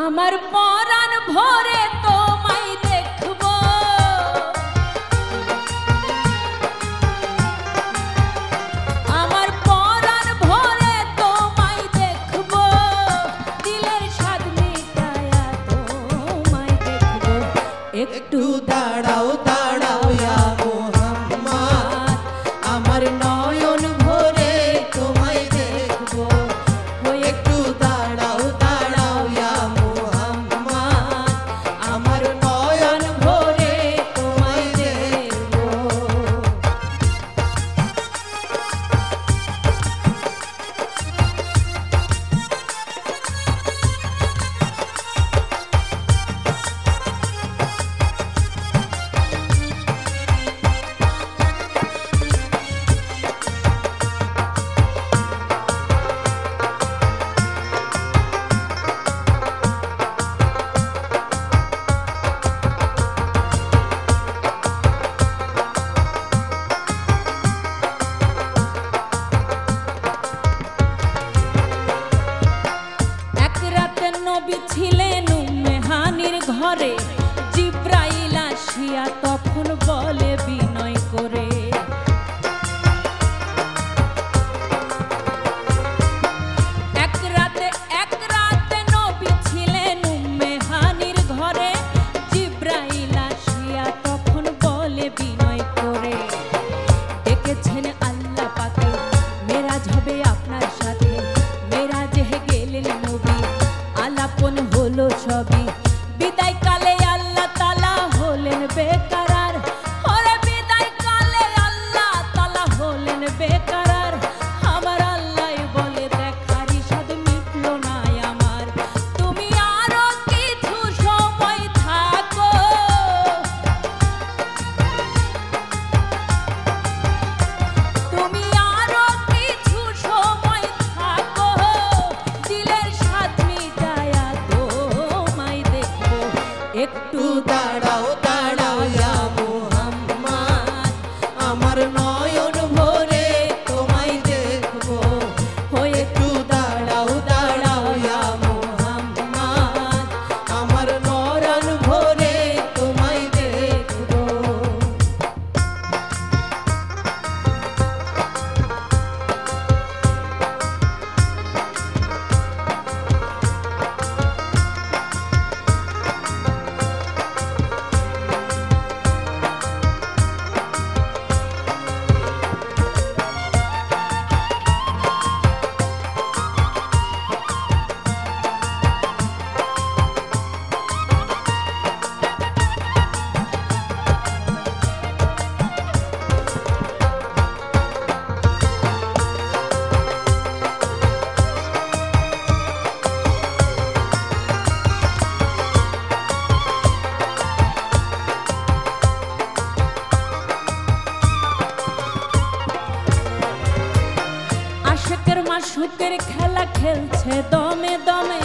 আমার পরাণ ভরে তোমায় দেখব, আমার পরাণ ভরে তোমায় দেখব, দিলের স্বাদ মিটায়া তোমায় দেখব। একটু দাঁড়াও দাঁড়াও ইয়া মুহাম্মদ, আমার নয়ন ভরে তোমায় দেখব। একটু দাঁড়াও দাঁড়াও ইয়া মুহাম্মদ, আমার নয়ন ভরে তোমায় দেখব। নবী ছিলেন উম্মে হানির ঘরে, জিব্রাইল আসিয়া তখন বলে বিনয় করে, এক রাতে নবী ছিলেন উম্মে হানির ঘরে, জিব্রাইল আসিয়া তখন বলে বিনয় করে, ডেকেছেন আল্লাহ পাকে মেরাজ হবে আপনার সাথে, মেরাজে গেলেন নবী আলাপন হলো সবই, বিদায় কালে আল্লাহ তাআলা হলেন বেকরার, ওরে বিদায় কালে আল্লাহ তাআলা হলেন বেকরার, আমার আল্লাহ বলে দেখারই স্বাদ মিটলো না আমার, তুমি আরো কিছু সময় থাকো, তুমি আরো কিছু সময় থাকো, দিলের স্বাদ মিটায়া তোমায় দেখব। একটু দাঁড়াও দাঁড়াও ইয়া মুহাম্মদ, আমার নয়ন ভরে তোমায় দেখব। একটু দাঁড়াও দাঁড়াও ইয়া মুহাম্মদ, আমার নয়ন ভরে তোমায় দেখব। আশিকের মাশুকের খেলা খেলছে দমে দমে,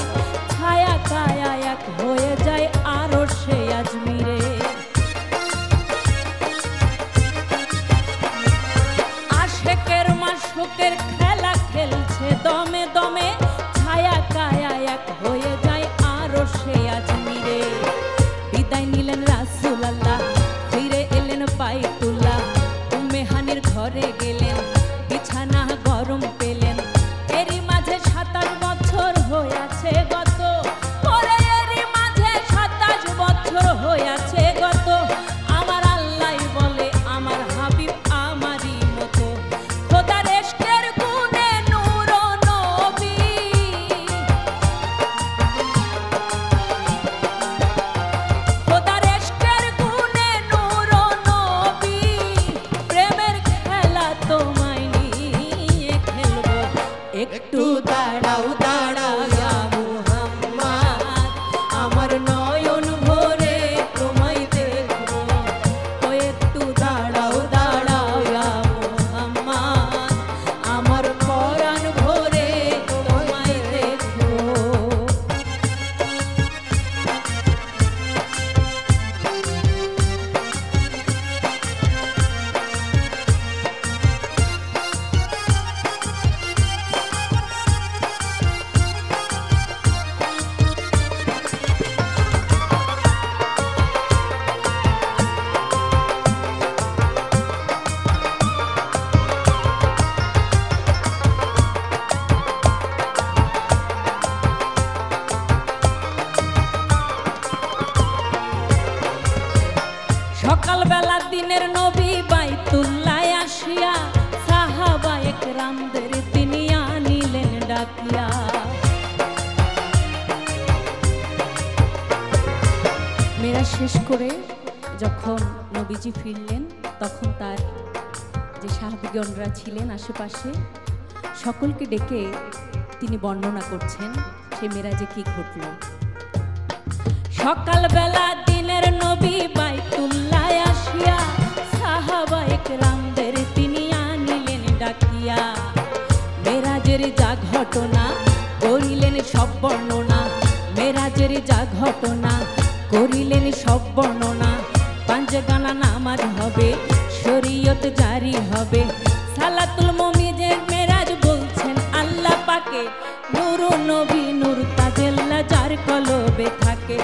ছায়া কায়া এক হয়ে যায় আরো সে আজমিরে, আশিকের মাশুকের খেলা খেলছে দমে দমে, ছায়া কায়া এক হয়ে যায় আরো সে আজমিরে, বিদায় নিলেন রাসূল আল্লাহ, ফিরে এলেন বাইতুল্লাহ, উম্মে হানির ঘরে গেলেন, বিছানা গরম পেলেন, এরই মাঝে 27 বছর সকালবেলা দিনের নবী বাইতুল্লাহ আসিয়া সাহাবায়ে কেরামদের তিনি আনিলেন ডাকিয়া। মেরাজ শেষ করে যখন নবীজি ফিরলেন তখন তার যে সাহাবীগণরা ছিলেন আশেপাশে সকলকে ডেকে তিনি বর্ণনা করছেন সে মেরাজে কি ঘটল। সকালবেলা দিনের নবী বাইতুল্লাহ আসিয়া সাহাবায়ে কেরামদের তিনি আনিলেন ডাকিয়া। মেরাজের যা ঘটনা করিলেন সব বর্ণনা, মেরাজের যা ঘটনা করিলেন সব বর্ণনা। পাঁচগানা নামাজ হবে, শরীয়ত জারি হবে, সালাতুল মুমিনের মেরাজ বলছেন আল্লাহ পাকে। নূর নবী নূর তাজেল্লা যার কলবে থাকে,